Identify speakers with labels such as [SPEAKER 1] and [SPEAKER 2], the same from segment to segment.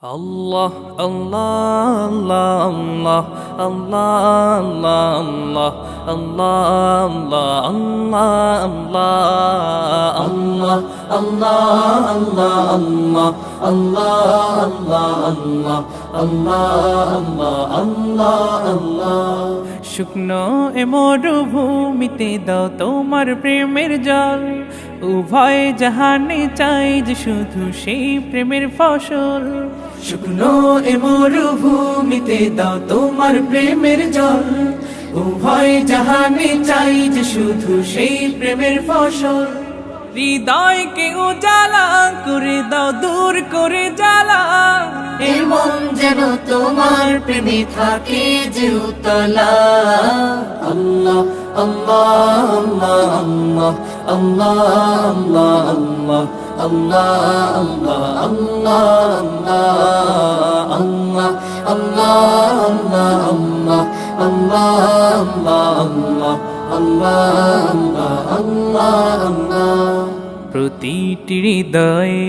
[SPEAKER 1] আল্লাহ আল্লাহ আল্লাহ আল্লাহ আল্লাহ আল্লাহ আল্লাহ আল্লাহ আল্লাহ আল্লাহ আল্লাহ আল্লাহ আল্লাহ আল্লাহ আল্লাহ শুকনো এ মরুভূমিতে দাও তোমার প্রেমের জল উভয় জাহানে চাই যে শুধু সেই প্রেমের ফসল শুকনো এ মরুভূমিতে দাও তোমার প্রেমের জল উভয় জাহানে চাই যে শুধু সেই প্রেমের ফসল হৃদয়কে উজালা করে দাও দূর করে জ্বালা এমন যেন তোমার প্রেমে থাকে যে উতলা আল্লাহ আল্লাহ আল্লাহ আল্লাহ আল্লাহ আল্লাহ আল্লাহ আল্লাহ আল্লাহ প্রতিটি হৃদয়ে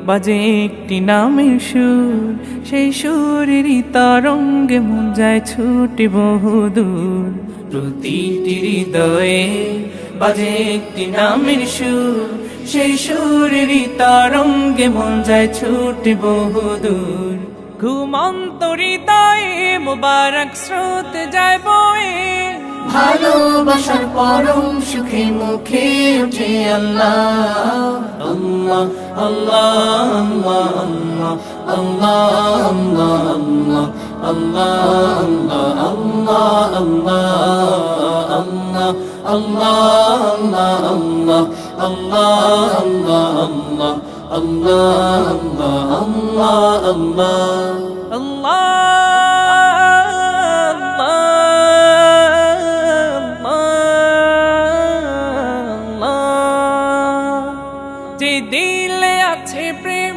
[SPEAKER 1] বাজে একটি নামের সুর সেই সুরেরই তরঙ্গে মন যায় ছুটে বহুদূর প্রতিটি হৃদয়ে বাজে একটি নামের সুর সেই সুরেরই তরঙ্গে মন যায় ছুটে বহুদূর ঘুমন্ত হৃদয়ে মুবারক স্রোত যায় বয়ে ভালোবাসার পরম সুখে মুখে উঠে আল্লাহ আল্লাহ আল্লাহ আল্লাহ আল্লাহ আল্লাহ আল্লাহ আল্লাহ যে দিলে আছে প্রেম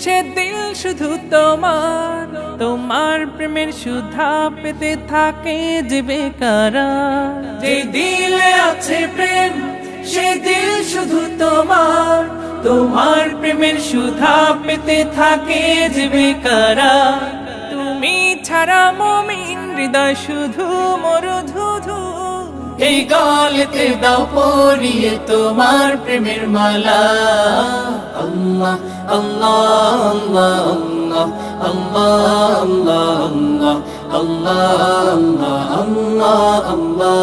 [SPEAKER 1] সে দিল শুধু তোমার তোমার প্রেমের সুধা পেতে থাকে যে বেকারার যে দিলে আছে প্রেম সে দিল শুধু তোমার তোমার প্রেমের সুধা পেতে থাকে যে বেকারার তুমি ছাড়া মুমিন হৃদয় শুধু মরুধুধু এই গলেতে দাও পরিয়ে তোমার প্রেমের মালা আল্লাহ আল্লাহ আল্লাহ আল্লাহ আল্লাহ আল্লাহ আল্লাহ আল্লাহ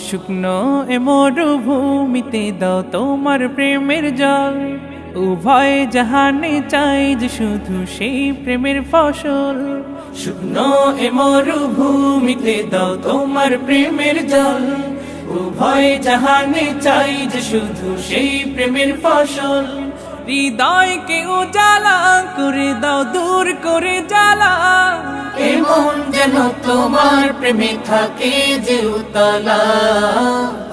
[SPEAKER 1] শুকনো এ মরুভূমিতে দাও তোমার প্রেমের জল উভয় জাহানে চাই যে শুধু সেই প্রেমের ফসল শুকনো এ মরুভূমিতে দাও তোমার প্রেমের জল উভয় জাহানে চাই যে শুধু সেই প্রেমের ফসল হৃদয়কে উজালা করে দাও দূর করে জ্বালা এমন যেন তোমার প্রেমে থাকে যে উতলা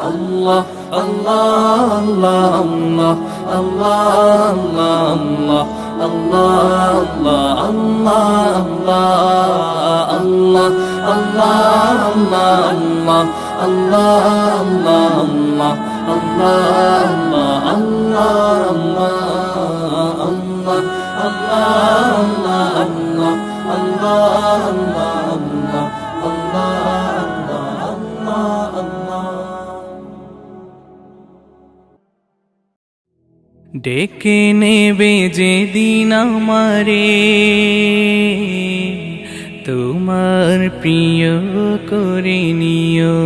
[SPEAKER 1] আল্লাহ আল্লাহ আল্লাহ আল্লাহ আল্লাহ ডেকে নেবে যেদিন আমারে তোমার প্রিয় করে নিও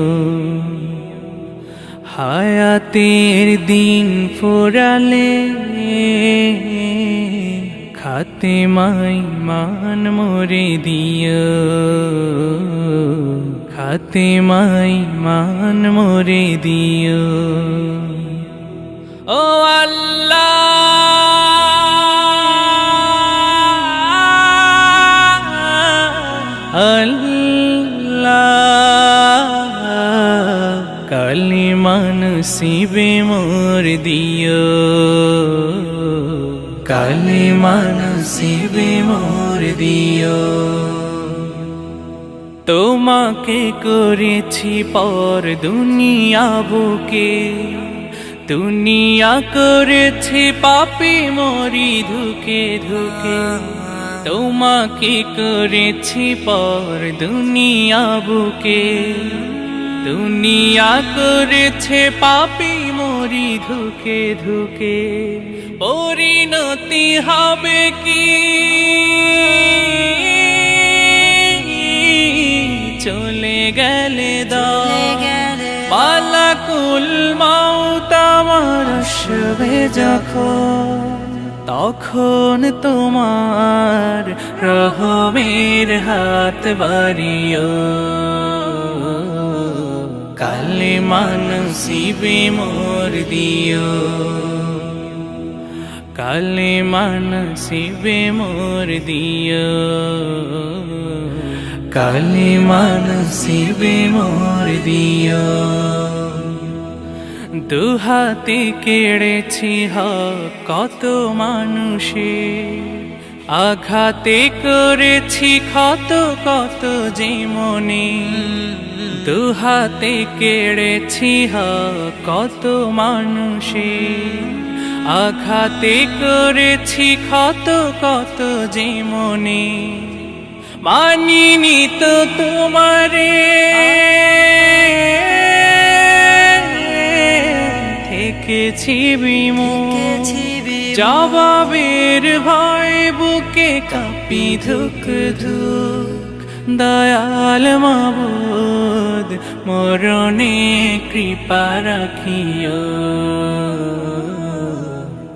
[SPEAKER 1] হায়াতের দিন ফোরালে খাতে মাই মান মোরে দিও খাতে মাই মান মোরে দিও ও আল্লাহ আল্লাহ কালিমা নসিবে মোর দিও কালিমা নসিবে মোর দিও তোমাকে করেছি পর দুনিয়া বুকে, দুনিয়া করেছি পাপী মরি ধুকে ধুকে। তোমাকে করেছি পর দুনিয়া বুকে, দুনিয়া করেছে পাপী মরি ধুকে ধুকে। পরিণতি হবে কি চলে গেলে দাও, পালাকুল মাউত আমার আসবে যখন, তখন তোমার রহমের হাত বাড়িও। কালেমা নসিবে মোর দিও, কালেমা নসিবে মোর দিও, কালেমা নসিবে মোর দিও। দুহাতে কেড়েছি হক কত মানুষে, আঘাতে করেছি ক্ষত কত যে মনে। দুহাতে কেড়েছি হক কত মানুষে, আঘাতে করেছি ক্ষত কত যে মনে। মানিনি তো তোমারে থেকেছি বিমুখ, জবাবের ভয় বুকে কাঁপি ধুক ধুক। দয়াল মাবুদ মরণে কৃপা রাখিও,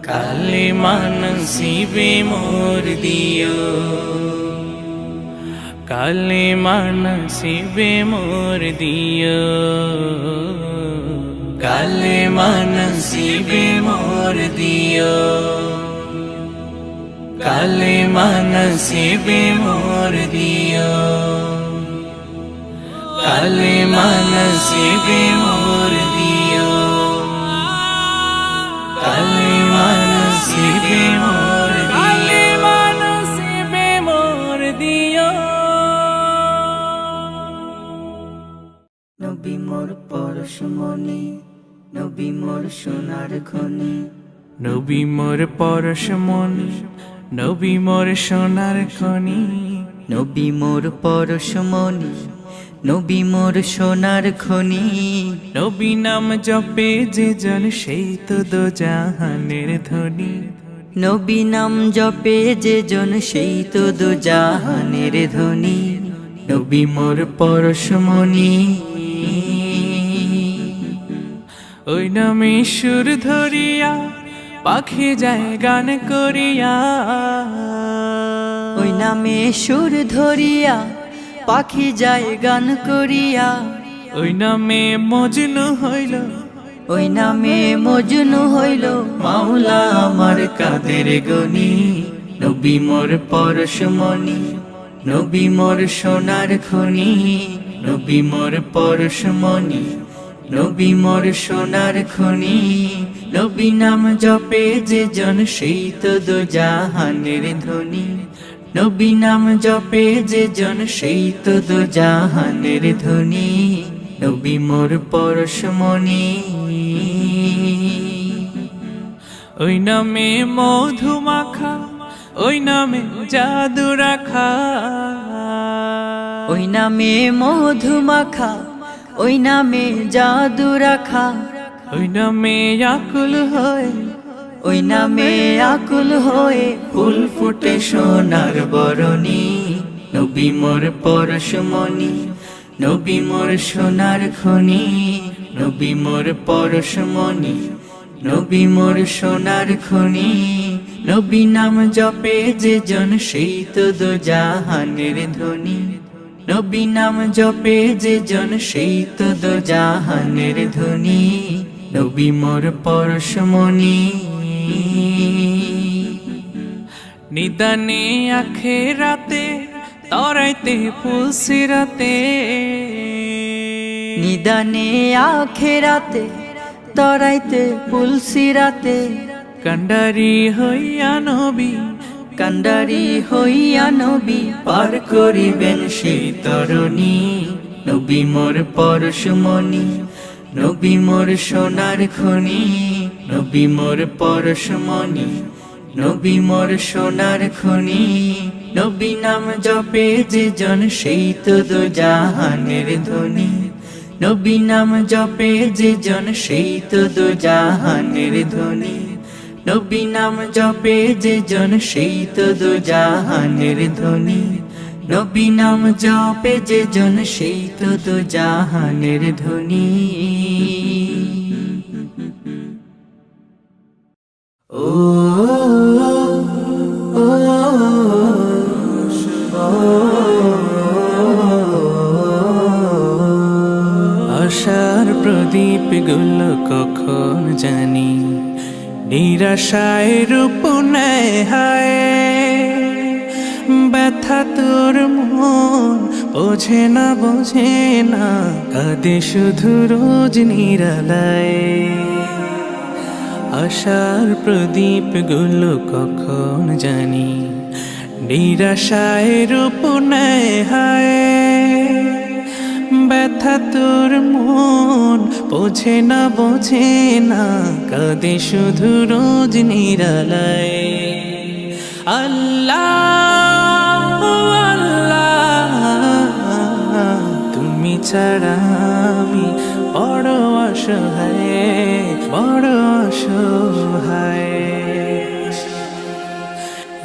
[SPEAKER 1] কালেমা নসিবে মোর দিও, কালেমা নসিবে মোর দিও, কালেমা নসিবে মোর দিও, কালেমা নসিবে মোর দিও, কালেমা নসিবে মোর দিও, কালেমা নসিবে মোর দিও, কালেমা নসিবে মোর দিও।
[SPEAKER 2] নবী মোর পরশমণি, নবী মোর সোনার খনি,
[SPEAKER 1] নবী মোর পরশমণি, নবী মোর সোনার খনি।
[SPEAKER 2] নবী মোর পরশমণি, নবী মোর সোনার খনি।
[SPEAKER 1] নবী নাম জপে যে জন সেই তো দো জাহানের ধনী।
[SPEAKER 2] নবী নাম জপে যে জন সেই তো দো জাহানের ধনী।
[SPEAKER 1] নবী মোর পরশমণি, ওই নামে সুর ধরিয়া পাখি যায় গান করিয়া।
[SPEAKER 2] ওই নামে সুর ধরিয়া পাখি যায় গান করিয়া।
[SPEAKER 1] ওই নামে মজনু হইল,
[SPEAKER 2] ওই নামে মজনু হইল
[SPEAKER 1] মাওলা আমার কাদের গনি।
[SPEAKER 2] নবী মোর পরশমণি, নবী মোর সোনার খনি। নবী মোর পরশমণি, নবী মোর সোনার খনি। নবী নাম জপে যে জন সেই তো দো জাহানের ধনী। নবী নাম জপে যে জন সেই তো দো জাহানের ধনী। নবী মোর পরশমণি,
[SPEAKER 1] ওই নামে মধু মাখা, ওই নামে জাদু রাখা।
[SPEAKER 2] ওই নামে মধু মাখা, ওই নামে জাদু রাখা।
[SPEAKER 1] ওই নামে আকুল হয়,
[SPEAKER 2] ওই নামে আকুল হয়ে ফুল ফুটে সোনার বরণী। নবী মোর পরশমণি, নবী মোর সোনার খনি। নবী মোর পরশমণি, নবী মোর সোনার খনি। নবী নাম জপে যে জন সেই তো দো জাহানের ধনী। নবী নাম জপে যে জন সেই তো দো জাহানের ধনী। নবী মোর পরশমণি,
[SPEAKER 1] নিদানে আখেরাতে তরাইতে ফুলসিরাতে।
[SPEAKER 2] নিদানে আখেরাতে তরাইতে পুলসিরাতে।
[SPEAKER 1] কান্ডারি হইয়া নবী
[SPEAKER 2] কান্ডারি হইয়া নবী পার করিবেন সেই তরণী নবী মোর পরশমণি নবী মোর সোনার খনি নবী মোর পরশমণি নবী মোর সোনার খনি নবী নাম জপে যে জন সেই তো দোজাহানের ধ্বনি নবী নাম জপে যে জন সেই তো দোজাহানের ধ্বনি নবী নাম জপে যে জন সেই তো দোজাহানের ধ্বনি নবী নাম জপে যে জন সেই তো দোজাহানের ধ্বনি ও
[SPEAKER 1] আশার প্রদীপ গুলো কখন জানি নিরাশায় রূপ নেয় হায় ব্যথা তোর মন বোঝে না কাঁদে শুধু রোজ নিরালায় আশার প্রদীপ গুলো কখন জানি নিরাশায় রূপ নেয় হায় ব্যথা তোর মন বোঝে না কাঁদে শুধু রোজ নিরালায় আল্লাহ আল্লাহ তুমি ছাড়া আমি বড় অসহায়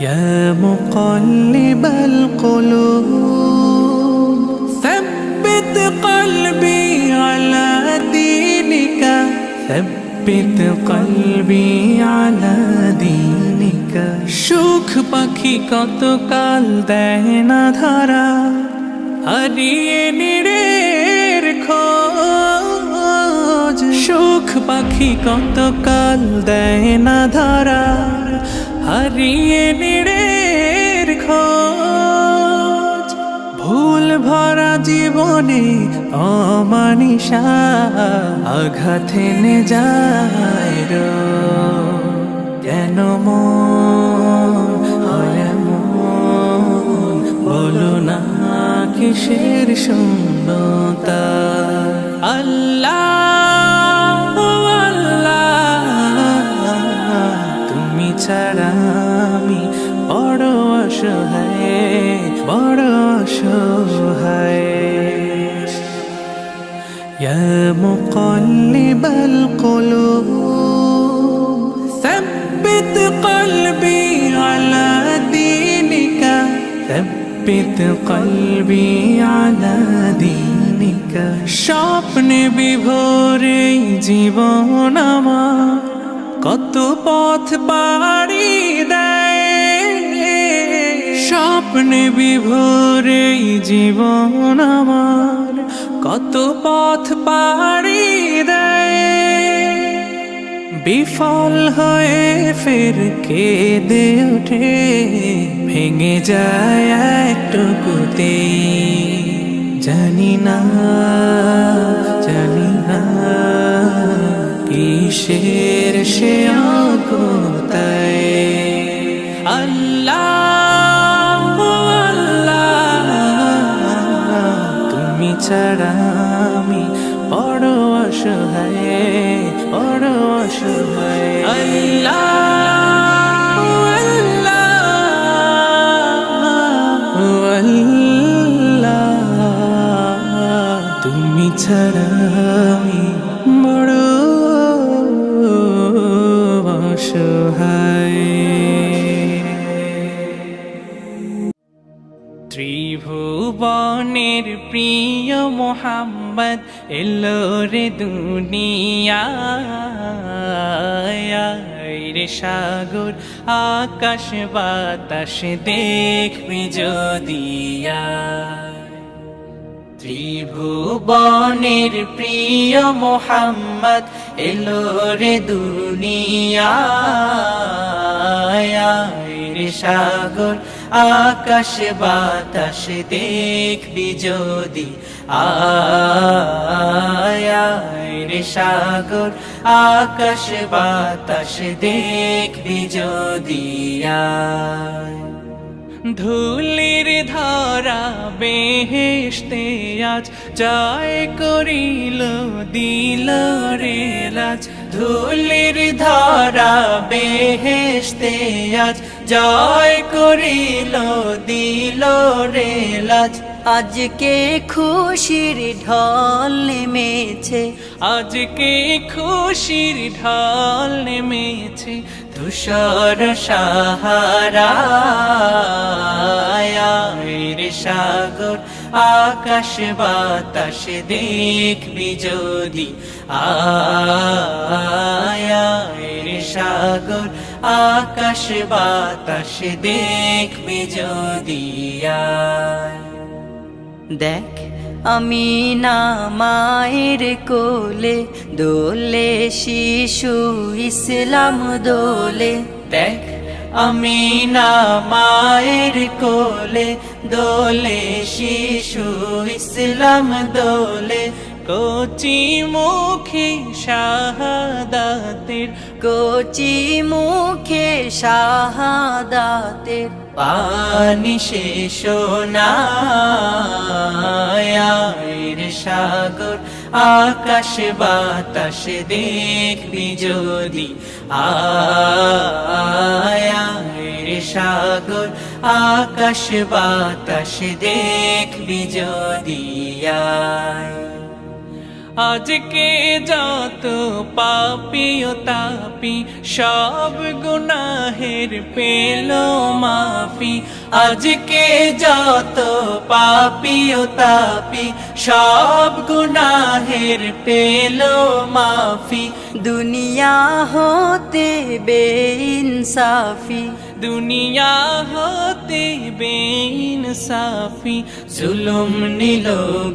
[SPEAKER 1] ইয়া মুকাল্লিবাল কুলুব ثبت قلبي على دينك ثبت قلبي على دينك সুখ পাখি কত কাল দেয় না ধরা হারিয়ে নিরের খোঁজ সুখ পাখি কত কাল দেয় না ধরা হারিয়ে নিরের খোঁজ ভুল ভরা জীবনে অমানিসা আঘাত এনে যায় কেন মন হয় এমন বলো না কিসের শূন্যতা আল্লাহ আল্লাহ তুমি ছাড়া আমি বড় অসহায় ইয়া মুকাল্লিবাল কুলুব ثبت قلبي على دينك ثبت قلبي على دينك স্বপ্নে বিভোরে জীবন আমার কত পথ পাড়ি দেয় স্বপ্নে বিভোরে জীবন আমার কত পথ পাড়ি দেয় বিফল হয়ে ফের কেঁদে ওঠে ভেঙে যায় একটুকুতে জানি না কিসের সে অগোতায় আল্লাহ তুমি ছাড়া আমি বড় অসহায় আল্লাহ তুমি ছাড়া আমি বড় অসহায় ত্রিভুবনের প্রিয় মোহাম্মদ এলো রে দুনিয়ায় রে সাগর আকাশ বাতাস দেখবি যদিয়া ত্রিভুবনের প্রিয় মোহাম্মদ এলো রে দুনিয়ায় রে সাগর
[SPEAKER 2] আকাশ বাতাস দেখবি যদি আয় রে সাগর আকাশ বাতাস দেখবি যদি আয়
[SPEAKER 1] ধুলির ধরা বেহেশতে আজ জয় করিল দিল রে লাজ
[SPEAKER 2] ধুলির ধরা বেহেশতে আজ জয় করিল দিল রে লাজ
[SPEAKER 3] আজকে খুশির ঢল নেমেছে
[SPEAKER 1] আজকে খুশির ঢল নেমেছে
[SPEAKER 2] ধূসর সাহারা রে সাগর আকাশ বাতাস দেখবি যদি আয় রে সাগর আকাশ বাতাস দেখবি যদি আয়
[SPEAKER 3] দেখ আমি না মায়ের কোলে দোলে শিশু ইসলাম দোলে
[SPEAKER 2] দেখ আমি না মায়ের কোলে দোলে শিশু ইসলাম দোলে
[SPEAKER 1] কচি মুখে শাহাদাতের
[SPEAKER 3] কচি মুখে শাহাদাতের
[SPEAKER 2] পানি শেষ না রে সাগর আকাশ বাতাস দেখবি যদি আয় রে সাগর আকাশ বাতাস দেখবি যদি আয়
[SPEAKER 1] আজকে যত পাপী ও তাপি সব গুনাহের পেল মাফি
[SPEAKER 2] আজকে যত পাপী ও তাপি সব গুনাহের পেল মাফি
[SPEAKER 3] দুনিয়া হতে বেইনসাফি
[SPEAKER 1] দুনিয়া হতে বেইনসাফি
[SPEAKER 2] জুলুম নিল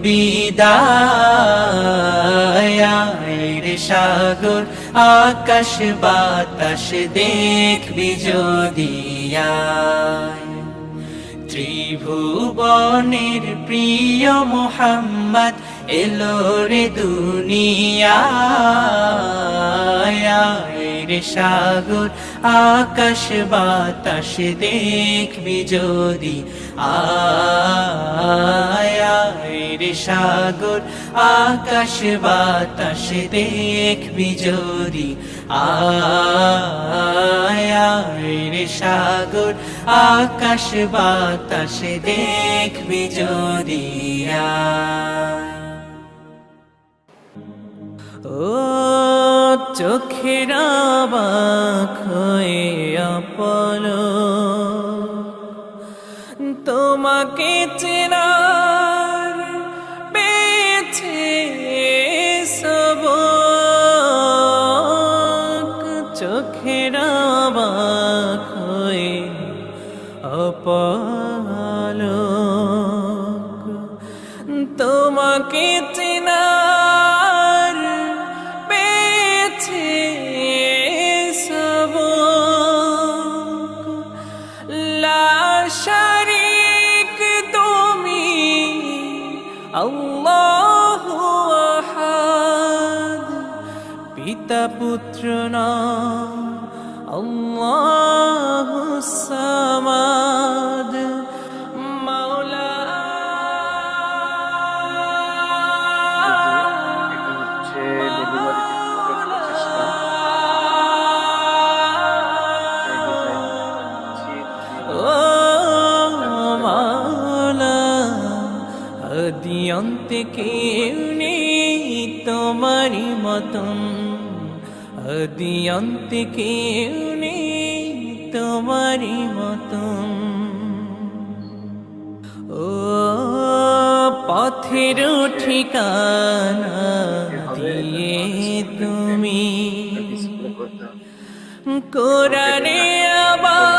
[SPEAKER 2] বিদায় রে সাগর আকাশ বাতাস দেখবি যদি আয় ত্রিভুবনের প্রিয় মোহাম্মদ এলো রে দুনিয়ায় রে সাগর আকাশ বাতাস দেখবি যদি আয় রে সাগর আকাশ বাতাস দেখবি যদি আয় রে সাগর আকাশ বাতাস দেখবি যদি আয়
[SPEAKER 1] ও চোখের অবাক হয়ে আপলো তোমাকে চেনার পেয়েছে সবক চোখের অবাক হয়ে আপলো তোমাকে চেনার পেয়েছে সবক লা শারীক তুমি আল্লাহু আহাদ পিতা পুত্র না আল্লাহুস সামাদ মাওলা অন্তে কেউ নেই তোমারি মতন আদি অন্তে কেউ নেই তোমারি মতন ও পথের ঠিকানা দিয়ে তুমি কোরআনে আবার